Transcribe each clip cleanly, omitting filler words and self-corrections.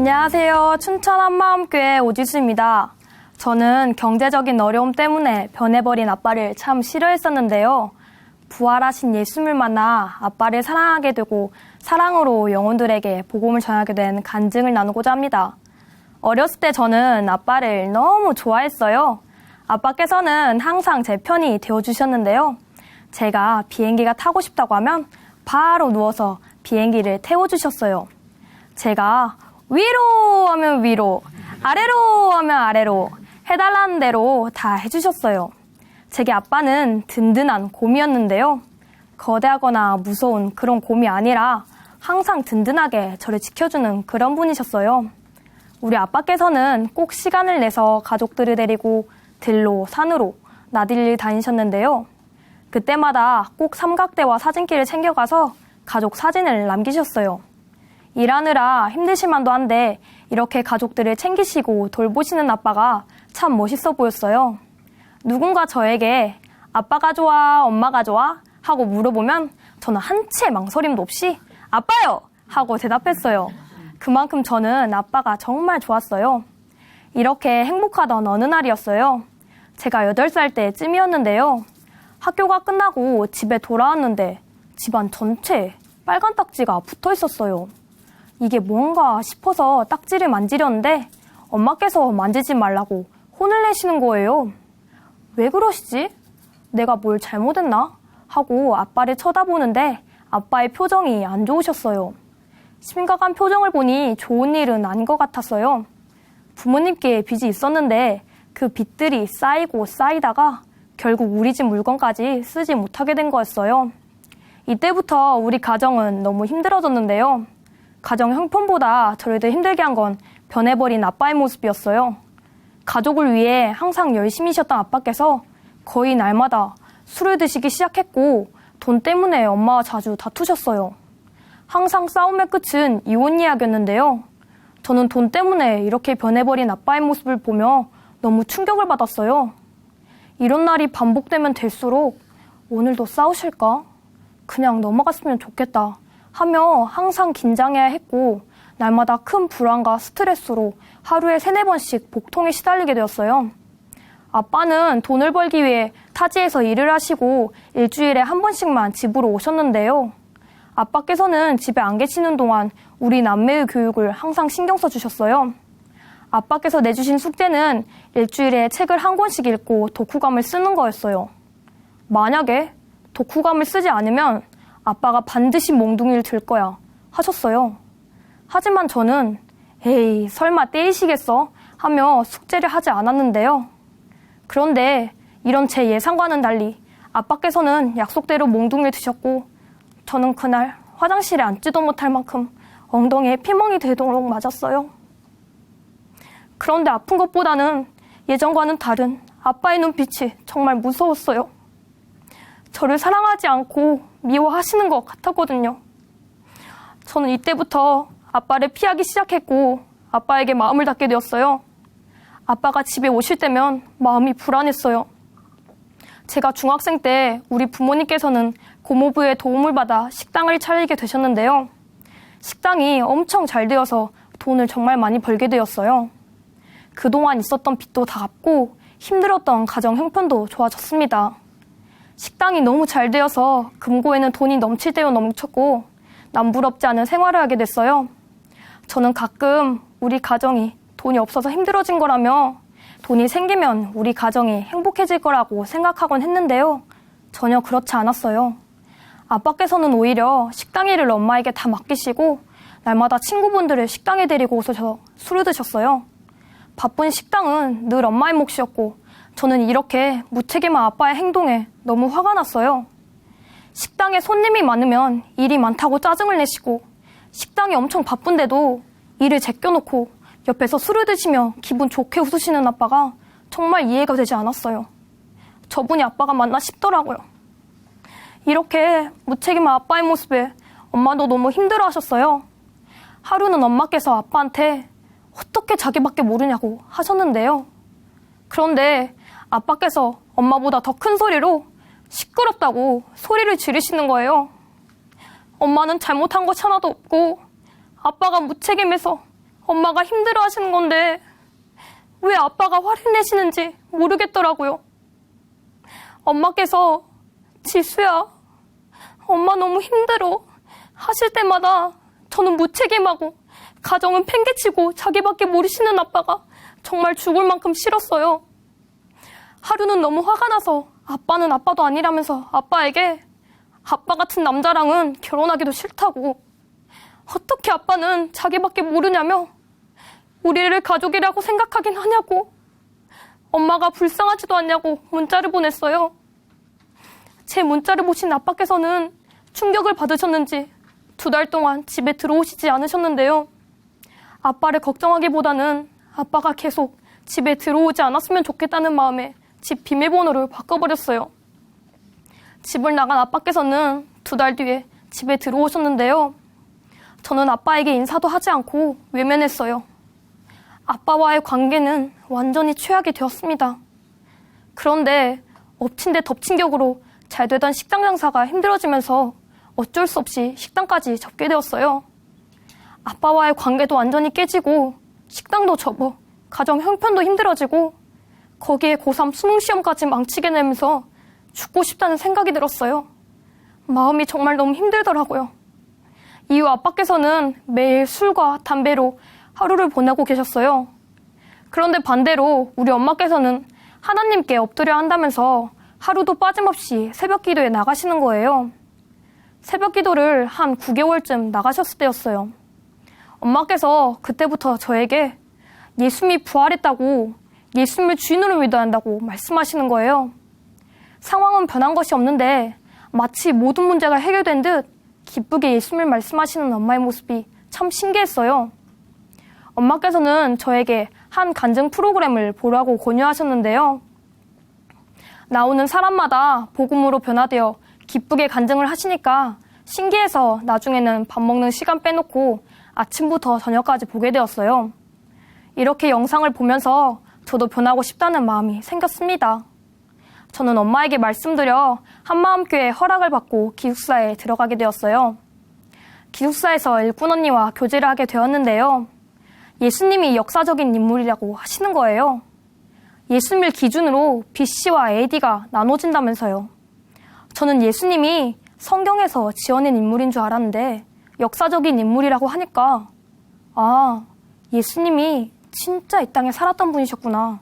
안녕하세요. 춘천 한마음교회 오지수입니다. 저는 경제적인 어려움 때문에 변해버린 아빠를 참 싫어했었는데요. 부활하신 예수님을 만나 아빠를 사랑하게 되고 사랑으로 영혼들에게 복음을 전하게 된 간증을 나누고자 합니다. 어렸을 때 저는 아빠를 너무 좋아했어요. 아빠께서는 항상 제 편이 되어주셨는데요. 제가 비행기가 타고 싶다고 하면 바로 누워서 비행기를 태워주셨어요. 제가 위로 하면 위로, 아래로 하면 아래로 해달라는 대로 다 해주셨어요. 제게 아빠는 든든한 곰이었는데요. 거대하거나 무서운 그런 곰이 아니라 항상 든든하게 저를 지켜주는 그런 분이셨어요. 우리 아빠께서는 꼭 시간을 내서 가족들을 데리고 들로, 산으로 나들이를 다니셨는데요. 그때마다 꼭 삼각대와 사진기를 챙겨가서 가족 사진을 남기셨어요. 일하느라 힘드실 만도 한데 이렇게 가족들을 챙기시고 돌보시는 아빠가 참 멋있어 보였어요. 누군가 저에게 아빠가 좋아, 엄마가 좋아? 하고 물어보면 저는 한 채 망설임도 없이 아빠요! 하고 대답했어요. 그만큼 저는 아빠가 정말 좋았어요. 이렇게 행복하던 어느 날이었어요. 제가 8살 때쯤이었는데요. 학교가 끝나고 집에 돌아왔는데 집안 전체에 빨간 딱지가 붙어 있었어요. 이게 뭔가 싶어서 딱지를 만지려는데 엄마께서 만지지 말라고 혼을 내시는 거예요. 왜 그러시지? 내가 뭘 잘못했나? 하고 아빠를 쳐다보는데 아빠의 표정이 안 좋으셨어요. 심각한 표정을 보니 좋은 일은 아닌 것 같았어요. 부모님께 빚이 있었는데 그 빚들이 쌓이고 쌓이다가 결국 우리 집 물건까지 쓰지 못하게 된 거였어요. 이때부터 우리 가정은 너무 힘들어졌는데요. 가정 형편보다 저를 더 힘들게 한 건 변해버린 아빠의 모습이었어요. 가족을 위해 항상 열심히셨던 아빠께서 거의 날마다 술을 드시기 시작했고 돈 때문에 엄마와 자주 다투셨어요. 항상 싸움의 끝은 이혼 이야기였는데요. 저는 돈 때문에 이렇게 변해버린 아빠의 모습을 보며 너무 충격을 받았어요. 이런 날이 반복되면 될수록 오늘도 싸우실까? 그냥 넘어갔으면 좋겠다 하며 항상 긴장해야 했고 날마다 큰 불안과 스트레스로 하루에 3-4번씩 복통에 시달리게 되었어요. 아빠는 돈을 벌기 위해 타지에서 일을 하시고 일주일에 한 번씩만 집으로 오셨는데요. 아빠께서는 집에 안 계시는 동안 우리 남매의 교육을 항상 신경 써주셨어요. 아빠께서 내주신 숙제는 일주일에 책을 한 권씩 읽고 독후감을 쓰는 거였어요. 만약에 독후감을 쓰지 않으면 아빠가 반드시 몽둥이를 들 거야 하셨어요. 하지만 저는 에이 설마 때리시겠어? 하며 숙제를 하지 않았는데요. 그런데 이런 제 예상과는 달리 아빠께서는 약속대로 몽둥이를 드셨고 저는 그날 화장실에 앉지도 못할 만큼 엉덩이에 피멍이 되도록 맞았어요. 그런데 아픈 것보다는 예전과는 다른 아빠의 눈빛이 정말 무서웠어요. 저를 사랑하지 않고 미워하시는 것 같았거든요. 저는 이때부터 아빠를 피하기 시작했고 아빠에게 마음을 닫게 되었어요. 아빠가 집에 오실 때면 마음이 불안했어요. 제가 중학생 때 우리 부모님께서는 고모부의 도움을 받아 식당을 차리게 되셨는데요. 식당이 엄청 잘 되어서 돈을 정말 많이 벌게 되었어요. 그동안 있었던 빚도 다 갚고 힘들었던 가정 형편도 좋아졌습니다. 식당이 너무 잘 되어서 금고에는 돈이 넘칠 대로 넘쳤고 남부럽지 않은 생활을 하게 됐어요. 저는 가끔 우리 가정이 돈이 없어서 힘들어진 거라며 돈이 생기면 우리 가정이 행복해질 거라고 생각하곤 했는데요. 전혀 그렇지 않았어요. 아빠께서는 오히려 식당 일을 엄마에게 다 맡기시고 날마다 친구분들을 식당에 데리고 오셔서 술을 드셨어요. 바쁜 식당은 늘 엄마의 몫이었고 저는 이렇게 무책임한 아빠의 행동에 너무 화가 났어요. 식당에 손님이 많으면 일이 많다고 짜증을 내시고 식당이 엄청 바쁜데도 일을 제껴놓고 옆에서 술을 드시며 기분 좋게 웃으시는 아빠가 정말 이해가 되지 않았어요. 저분이 아빠가 맞나 싶더라고요. 이렇게 무책임한 아빠의 모습에 엄마도 너무 힘들어하셨어요. 하루는 엄마께서 아빠한테 어떻게 자기밖에 모르냐고 하셨는데요. 그런데 아빠께서 엄마보다 더 큰 소리로 시끄럽다고 소리를 지르시는 거예요. 엄마는 잘못한 것이 하나도 없고 아빠가 무책임해서 엄마가 힘들어 하시는 건데 왜 아빠가 화를 내시는지 모르겠더라고요. 엄마께서 지수야, 엄마 너무 힘들어 하실 때마다 저는 무책임하고 가정은 팽개치고 자기밖에 모르시는 아빠가 정말 죽을 만큼 싫었어요. 하루는 너무 화가 나서 아빠는 아빠도 아니라면서 아빠에게 아빠 같은 남자랑은 결혼하기도 싫다고, 어떻게 아빠는 자기밖에 모르냐며 우리를 가족이라고 생각하긴 하냐고, 엄마가 불쌍하지도 않냐고 문자를 보냈어요. 제 문자를 보신 아빠께서는 충격을 받으셨는지 2달 동안 집에 들어오시지 않으셨는데요. 아빠를 걱정하기보다는 아빠가 계속 집에 들어오지 않았으면 좋겠다는 마음에 집 비밀번호를 바꿔버렸어요. 집을 나간 아빠께서는 2달 뒤에 집에 들어오셨는데요. 저는 아빠에게 인사도 하지 않고 외면했어요. 아빠와의 관계는 완전히 최악이 되었습니다. 그런데 엎친 데 덮친 격으로 잘 되던 식당 장사가 힘들어지면서 어쩔 수 없이 식당까지 접게 되었어요. 아빠와의 관계도 완전히 깨지고 식당도 접어 가정 형편도 힘들어지고 거기에 고3 수능 시험까지 망치게 되면서 죽고 싶다는 생각이 들었어요. 마음이 정말 너무 힘들더라고요. 이후 아빠께서는 매일 술과 담배로 하루를 보내고 계셨어요. 그런데 반대로 우리 엄마께서는 하나님께 엎드려 한다면서 하루도 빠짐없이 새벽 기도에 나가시는 거예요. 새벽 기도를 한 9개월쯤 나가셨을 때였어요. 엄마께서 그때부터 저에게 예수님이 부활했다고, 예수님을 주인으로 믿어야 한다고 말씀하시는 거예요. 상황은 변한 것이 없는데 마치 모든 문제가 해결된 듯 기쁘게 예수님을 말씀하시는 엄마의 모습이 참 신기했어요. 엄마께서는 저에게 한 간증 프로그램을 보라고 권유하셨는데요. 나오는 사람마다 복음으로 변화되어 기쁘게 간증을 하시니까 신기해서 나중에는 밥 먹는 시간 빼놓고 아침부터 저녁까지 보게 되었어요. 이렇게 영상을 보면서 저도 변하고 싶다는 마음이 생겼습니다. 저는 엄마에게 말씀드려 한마음교회 허락을 받고 기숙사에 들어가게 되었어요. 기숙사에서 일꾼 언니와 교제를 하게 되었는데요. 예수님이 역사적인 인물이라고 하시는 거예요. 예수님을 기준으로 B씨와 AD가 나눠진다면서요. 저는 예수님이 성경에서 지어낸 인물인 줄 알았는데 역사적인 인물이라고 하니까 예수님이 진짜 이 땅에 살았던 분이셨구나.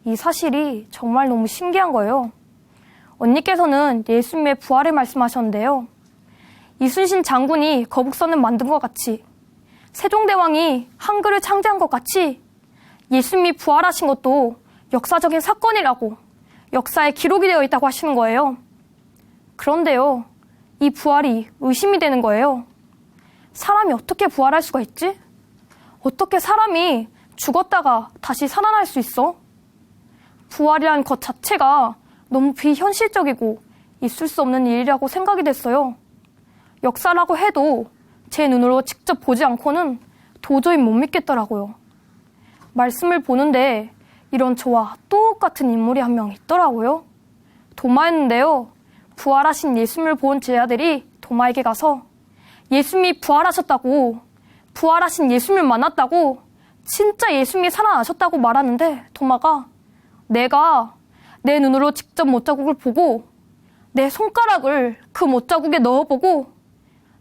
이 사실이 정말 너무 신기한 거예요. 언니께서는 예수님의 부활을 말씀하셨는데요. 이순신 장군이 거북선을 만든 것 같이, 세종대왕이 한글을 창제한 것 같이 예수님이 부활하신 것도 역사적인 사건이라고, 역사에 기록이 되어 있다고 하시는 거예요. 그런데요, 이 부활이 의심이 되는 거예요. 사람이 어떻게 부활할 수가 있지? 어떻게 사람이 죽었다가 다시 살아날 수 있어? 부활이라는 것 자체가 너무 비현실적이고 있을 수 없는 일이라고 생각이 됐어요. 역사라고 해도 제 눈으로 직접 보지 않고는 도저히 못 믿겠더라고요. 말씀을 보는데 이런 저와 똑같은 인물이 한 명 있더라고요. 도마였는데요. 부활하신 예수님을 본 제자들이 도마에게 가서 예수님이 부활하셨다고, 부활하신 예수님을 만났다고, 진짜 예수님이 살아나셨다고 말하는데 도마가 내가 내 눈으로 직접 못자국을 보고 내 손가락을 그 못자국에 넣어보고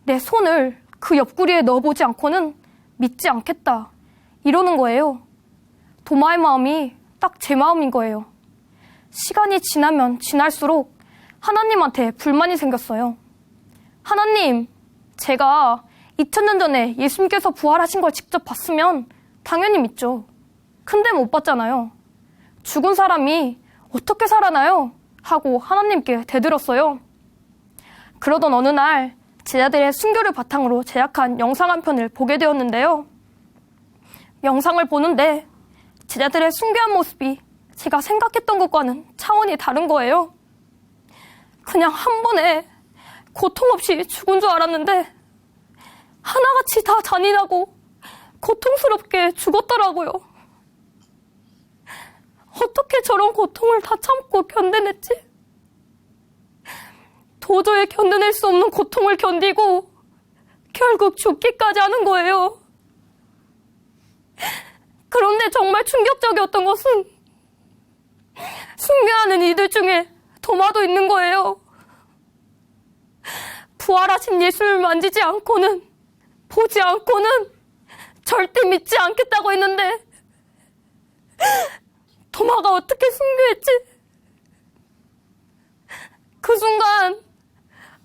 내 손을 그 옆구리에 넣어보지 않고는 믿지 않겠다, 이러는 거예요. 도마의 마음이 딱 제 마음인 거예요. 시간이 지나면 지날수록 하나님한테 불만이 생겼어요. 하나님, 제가 2000년 전에 예수님께서 부활하신 걸 직접 봤으면 당연히 믿죠. 근데 못 봤잖아요. 죽은 사람이 어떻게 살아나요? 하고 하나님께 대들었어요. 그러던 어느 날 제자들의 순교를 바탕으로 제작한 영상 한 편을 보게 되었는데요. 영상을 보는데 제자들의 순교한 모습이 제가 생각했던 것과는 차원이 다른 거예요. 그냥 한 번에 고통 없이 죽은 줄 알았는데 하나같이 다 잔인하고 고통스럽게 죽었더라고요. 어떻게 저런 고통을 다 참고 견뎌냈지? 도저히 견뎌낼 수 없는 고통을 견디고 결국 죽기까지 하는 거예요. 그런데 정말 충격적이었던 것은 순교하는 이들 중에 도마도 있는 거예요. 부활하신 예수를 만지지 않고는, 보지 않고는 절대 믿지 않겠다고 했는데 도마가 어떻게 순교했지? 그 순간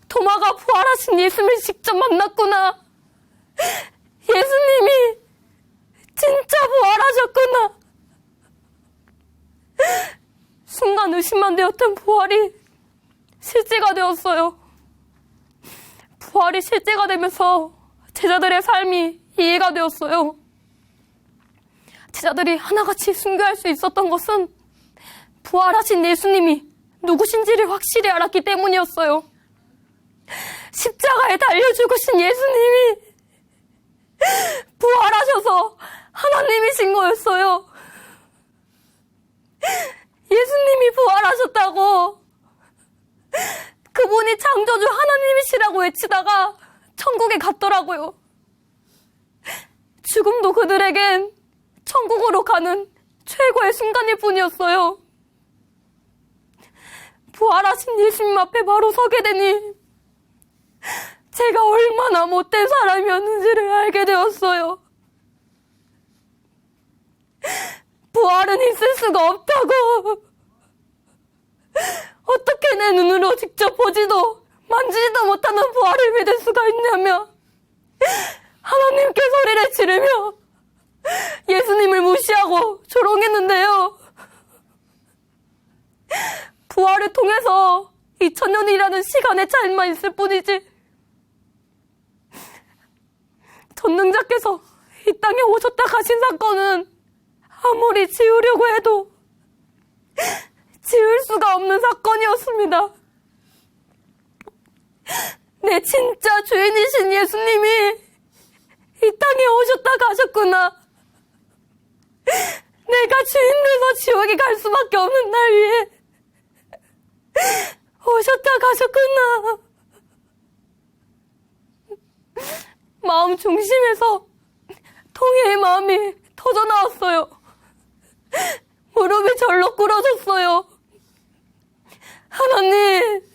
도마가 부활하신 예수님을 직접 만났구나. 예수님이 진짜 부활하셨구나. 순간 의심만 되었던 부활이 실제가 되었어요. 부활이 실제가 되면서 제자들의 삶이 이해가 되었어요. 제자들이 하나같이 순교할 수 있었던 것은 부활하신 예수님이 누구신지를 확실히 알았기 때문이었어요. 십자가에 달려 죽으신 예수님이 부활하셔서 하나님이신 거였어요. 예수님이 부활하셨다고 그분이 창조주 하나님이시라고 외치다가 천국에 갔더라고요. 죽음도 그들에겐 천국으로 가는 최고의 순간일 뿐이었어요. 부활하신 예수님 앞에 바로 서게 되니 제가 얼마나 못된 사람이었는지를 알게 되었어요. 부활은 있을 수가 없다고. 어떻게 내 눈으로 직접 보지도 만지지도 못하는 부활을 믿을 수가 있냐며 하나님께 소리를 지르며 예수님을 무시하고 조롱했는데요. 부활을 통해서 2000년이라는 시간의 차이만 있을 뿐이지 전능자께서 이 땅에 오셨다 가신 사건은 아무리 지우려고 해도 지울 수가 없는 사건이었습니다. 내 진짜 주인이신 예수님이 이 땅에 오셨다 가셨구나. 내가 주인 돼서 지옥에 갈 수밖에 없는 날 위해 오셨다 가셨구나. 마음 중심에서 통회의 마음이 터져나왔어요. 무릎이 절로 꿇어졌어요. 하나님,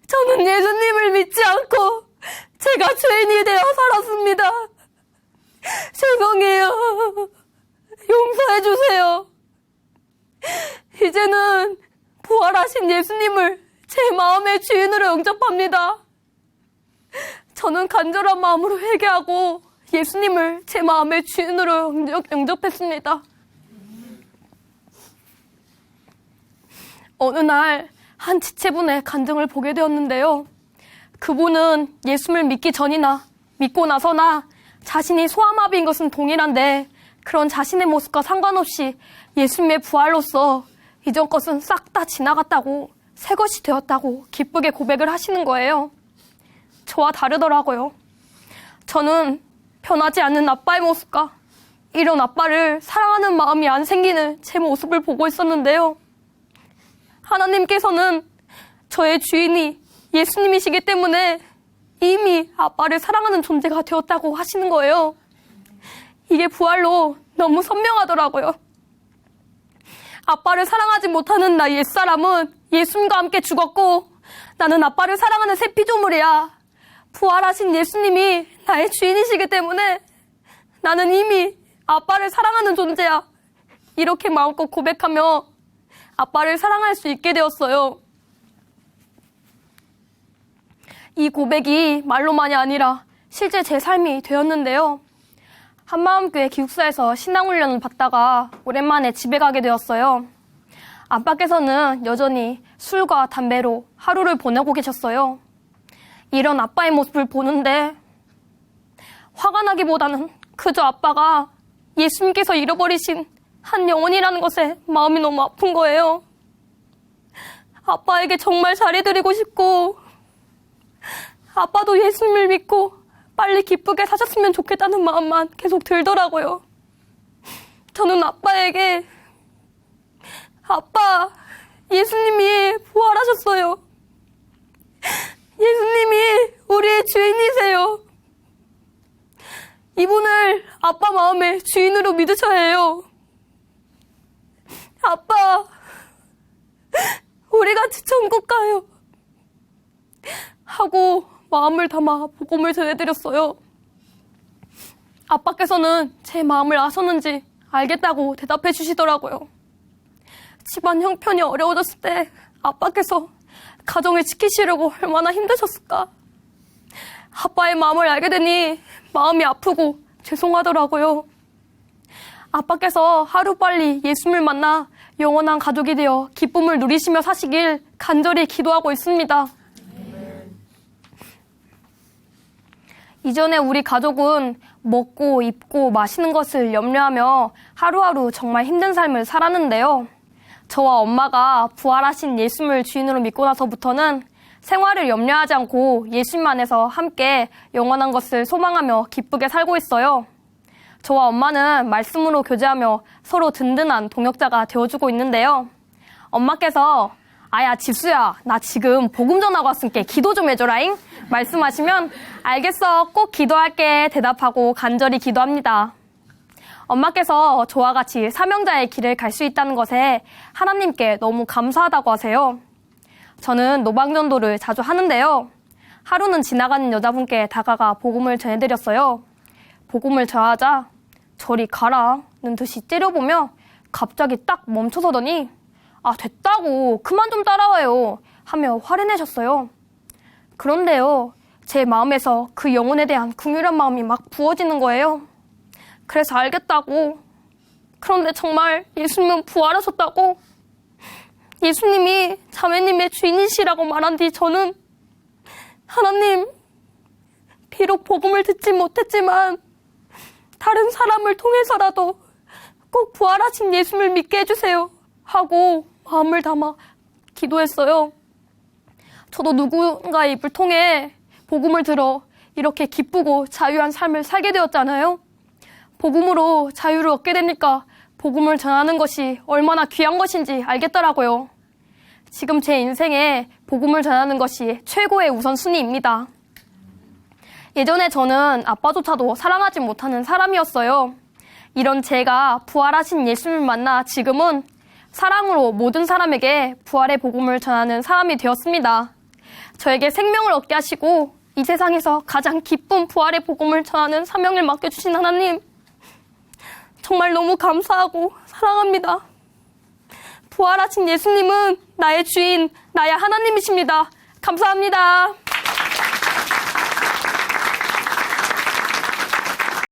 저는 예수님을 믿지 않고 제가 죄인이 되어 살았습니다. 죄송해요. 용서해 주세요. 이제는 부활하신 예수님을 제 마음의 주인으로 영접합니다. 저는 간절한 마음으로 회개하고 예수님을 제 마음의 주인으로 영접했습니다. 어느 날 한 지체분의 간증을 보게 되었는데요. 그분은 예수를 믿기 전이나 믿고 나서나 자신이 소아마비인 것은 동일한데 그런 자신의 모습과 상관없이 예수님의 부활로서 이전 것은 싹 다 지나갔다고 새 것이 되었다고 기쁘게 고백을 하시는 거예요. 저와 다르더라고요. 저는 변하지 않는 아빠의 모습과 이런 아빠를 사랑하는 마음이 안 생기는 제 모습을 보고 있었는데요. 하나님께서는 저의 주인이 예수님이시기 때문에 이미 아빠를 사랑하는 존재가 되었다고 하시는 거예요. 이게 부활로 너무 선명하더라고요. 아빠를 사랑하지 못하는 나 옛사람은 예수님과 함께 죽었고 나는 아빠를 사랑하는 새 피조물이야. 부활하신 예수님이 나의 주인이시기 때문에 나는 이미 아빠를 사랑하는 존재야. 이렇게 마음껏 고백하며 아빠를 사랑할 수 있게 되었어요. 이 고백이 말로만이 아니라 실제 제 삶이 되었는데요. 한마음교회 기숙사에서 신앙훈련을 받다가 오랜만에 집에 가게 되었어요. 아빠께서는 여전히 술과 담배로 하루를 보내고 계셨어요. 이런 아빠의 모습을 보는데 화가 나기보다는 그저 아빠가 예수님께서 잃어버리신 한 영혼이라는 것에 마음이 너무 아픈 거예요. 아빠에게 정말 잘해드리고 싶고 아빠도 예수님을 믿고 빨리 기쁘게 사셨으면 좋겠다는 마음만 계속 들더라고요. 저는 아빠에게 아빠, 예수님이 부활하셨어요. 예수님이 우리의 주인이세요. 이분을 아빠 마음의 주인으로 믿으셔야 해요. 아빠, 우리 같이 천국 가요. 하고 마음을 담아 복음을 전해드렸어요. 아빠께서는 제 마음을 아셨는지 알겠다고 대답해 주시더라고요. 집안 형편이 어려워졌을 때 아빠께서 가정을 지키시려고 얼마나 힘드셨을까. 아빠의 마음을 알게 되니 마음이 아프고 죄송하더라고요. 아빠께서 하루빨리 예수님을 만나 영원한 가족이 되어 기쁨을 누리시며 사시길 간절히 기도하고 있습니다. 이전에 우리 가족은 먹고 입고 마시는 것을 염려하며 하루하루 정말 힘든 삶을 살았는데요. 저와 엄마가 부활하신 예수님을 주인으로 믿고 나서부터는 생활을 염려하지 않고 예수님 안에서 함께 영원한 것을 소망하며 기쁘게 살고 있어요. 저와 엄마는 말씀으로 교제하며 서로 든든한 동역자가 되어주고 있는데요. 엄마께서 아야 지수야 나 지금 복음 전하고 왔으니까 기도 좀 해줘라잉 말씀하시면 알겠어 꼭 기도할게 대답하고 간절히 기도합니다. 엄마께서 저와 같이 사명자의 길을 갈 수 있다는 것에 하나님께 너무 감사하다고 하세요. 저는 노방전도를 자주 하는데요. 하루는 지나가는 여자분께 다가가 복음을 전해드렸어요. 복음을 전하자 저리 가라는 듯이 째려보며 갑자기 딱 멈춰서더니 아 됐다고 그만 좀 따라와요 하며 화를 내셨어요. 그런데요 제 마음에서 그 영혼에 대한 긍휼한 마음이 막 부어지는 거예요. 그래서 알겠다고. 그런데 정말 예수님은 부활하셨다고 예수님이 자매님의 주인이시라고 말한 뒤 저는 하나님 비록 복음을 듣지 못했지만 다른 사람을 통해서라도 꼭 부활하신 예수님을 믿게 해주세요 하고 마음을 담아 기도했어요. 저도 누군가의 입을 통해 복음을 들어 이렇게 기쁘고 자유한 삶을 살게 되었잖아요. 복음으로 자유를 얻게 되니까 복음을 전하는 것이 얼마나 귀한 것인지 알겠더라고요. 지금 제 인생에 복음을 전하는 것이 최고의 우선순위입니다. 예전에 저는 아빠조차도 사랑하지 못하는 사람이었어요. 이런 제가 부활하신 예수님을 만나 지금은 사랑으로 모든 사람에게 부활의 복음을 전하는 사람이 되었습니다. 저에게 생명을 얻게 하시고 이 세상에서 가장 기쁜 부활의 복음을 전하는 사명을 맡겨주신 하나님 정말 너무 감사하고 사랑합니다. 부활하신 예수님은 나의 주인, 나의 하나님이십니다. 감사합니다.